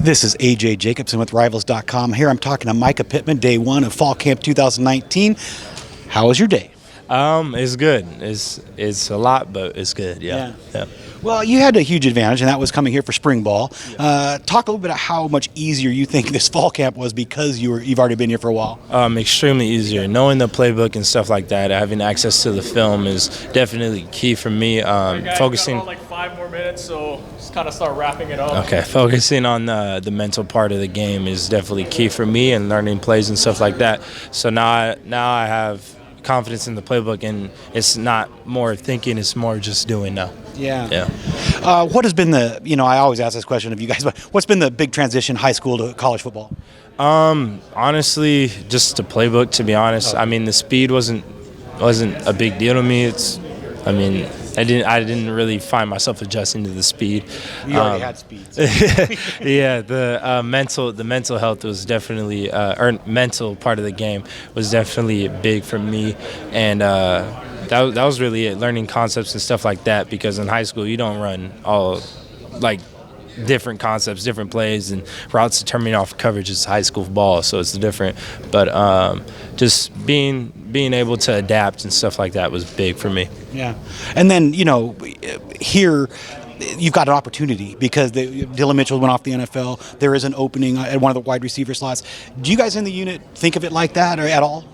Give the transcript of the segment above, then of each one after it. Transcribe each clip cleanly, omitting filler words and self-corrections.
This is AJ Jacobson with Rivals.com. Here I'm talking to Mycah Pittman, day one of Fall Camp 2019. How was your day? It's good. It's a lot, but it's good. Yeah. Well, you had a huge advantage, and that was coming here for spring ball. Talk a little bit about how much easier you think this fall camp was because you've already been here for a while. Extremely easier. Knowing the playbook and stuff like that, having access to the film is definitely key for me. Focusing. Got about like 5 more minutes, so just kind of start wrapping it up. Okay, focusing on the mental part of the game is definitely key for me, and learning plays and stuff like that. So now I have confidence in the playbook, and it's not more thinking, it's more just doing now. Yeah. What has been I always ask this question of you guys, but what's been the big transition high school to college football? Honestly, just the playbook, to be honest. I mean, the speed wasn't a big deal to me. I didn't really find myself adjusting to the speed. You already had speed. So. Yeah, the mental health was definitely, or mental part of the game was definitely big for me, and that was really it. Learning concepts and stuff like that, because in high school you don't run all like different concepts, different plays, and routes determining off coverage is high school ball, so it's different. But just being able to adapt and stuff like that was big for me. Yeah, and then here you've got an opportunity because Dylan Mitchell went off the NFL. There is an opening at one of the wide receiver slots. Do you guys in the unit think of it like that or at all?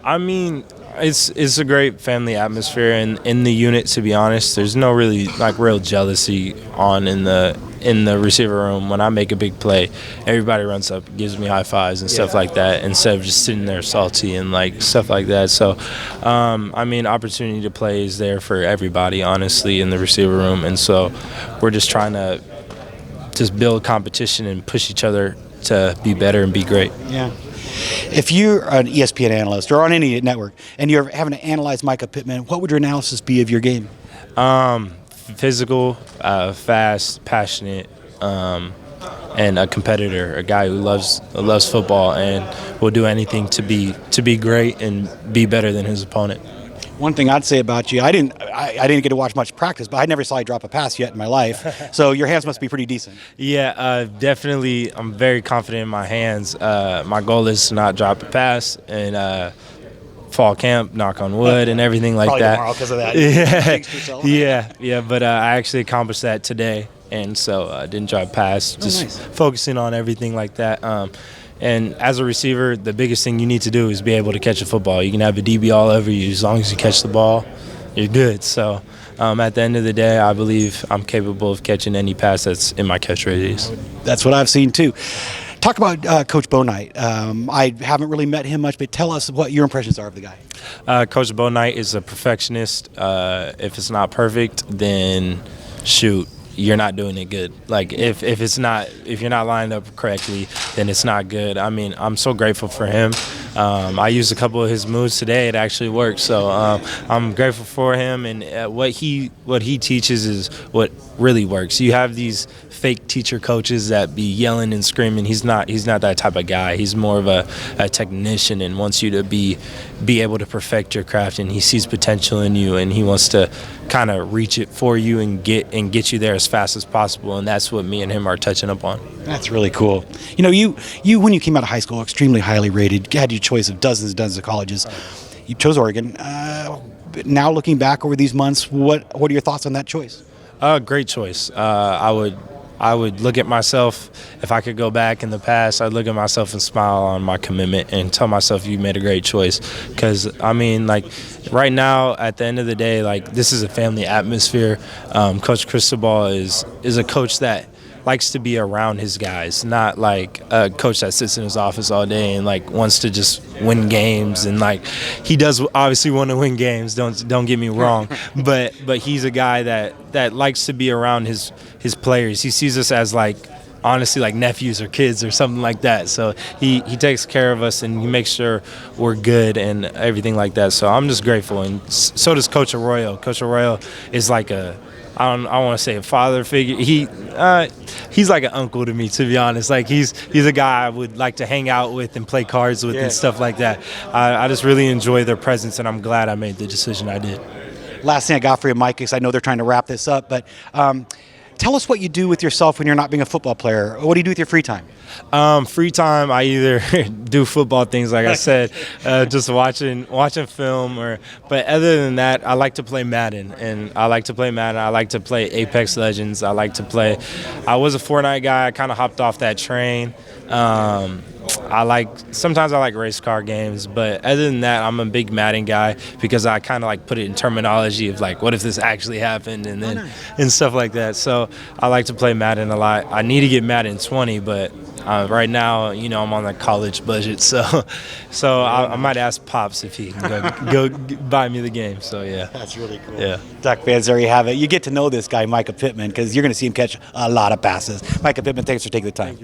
I mean, it's a great family atmosphere in the unit, to be honest. There's no really real jealousy in the receiver room. When I make a big play, everybody runs up, gives me high fives and stuff like that, instead of just sitting there salty and stuff like that. So opportunity to play is there for everybody, honestly, in the receiver room, and so we're just trying to just build competition and push each other to be better and be great. Yeah. If you're an ESPN analyst or on any network and you're having to analyze Mycah Pittman, what would your analysis be of your game? Physical, fast, passionate, and a competitor, a guy who loves football and will do anything to be great and be better than his opponent. One thing I'd say about you, I didn't get to watch much practice, but I never saw you drop a pass yet in my life. So your hands must be pretty decent. Yeah, definitely. I'm very confident in my hands. My goal is to not drop a pass, and fall camp, knock on wood, and everything like Probably that. Tomorrow because of that. Yeah. But I actually accomplished that today, and so I didn't drop a pass. Just focusing on everything like that. And as a receiver, the biggest thing you need to do is be able to catch a football. You can have a DB all over you. As long as you catch the ball, you're good. So at the end of the day, I believe I'm capable of catching any pass that's in my catch radius. That's what I've seen too. Talk about Coach Bo Knight. I haven't really met him much, but tell us what your impressions are of the guy. Coach Bo Knight is a perfectionist. If it's not perfect, then shoot, you're not doing it good. If you're not lined up correctly, then it's not good. I mean, I'm so grateful for him. I used a couple of his moves today. It actually worked. So I'm grateful for him, and what he teaches is what really works. You have these fake teacher coaches that be yelling and screaming. He's not that type of guy. He's more of a technician and wants you to be able to perfect your craft, and he sees potential in you, and he wants to kind of reach it for you and get you there as fast as possible, and that's what me and him are touching up on. That's really cool. You when you came out of high school, extremely highly rated, had your choice of dozens and dozens of colleges. You chose Oregon. Now looking back over these months, what are your thoughts on that choice? Great choice. I would look at myself, if I could go back in the past, I'd look at myself and smile on my commitment and tell myself you made a great choice. Because, right now, at the end of the day, this is a family atmosphere. Coach Cristobal is a coach that likes to be around his guys, not like a coach that sits in his office all day and wants to just win games. And he does obviously want to win games, don't get me wrong, but he's a guy that likes to be around his players. He sees us as honestly nephews or kids or something like that. So he takes care of us, and he makes sure we're good and everything like that. So I'm just grateful, and so does Coach Arroyo. Coach Arroyo is I don't want to say a father figure. He's like an uncle to me, to be honest. He's a guy I would like to hang out with and play cards with and stuff like that. I just really enjoy their presence, and I'm glad I made the decision I did. Last thing I got for you, Mike, is I know they're trying to wrap this up, but Tell us what you do with yourself when you're not being a football player. What do you do with your free time? Free time, I either do football things, like I said, just watching film, but other than that, I like to play Madden, I like to play Apex Legends. I was a Fortnite guy. I kind of hopped off that train. Sometimes I like race car games, but other than that, I'm a big Madden guy because I kind of like put it in terminology of like, what if this actually happened, and stuff like that. So I like to play Madden a lot. I need to get Madden 20, but right now, I'm on a college budget, so I might ask Pops if he can go buy me the game. So yeah, That's really cool. yeah. Duck fans, there you have it. You get to know this guy, Mycah Pittman, because you're going to see him catch a lot of passes. Mycah Pittman, thanks for taking the time.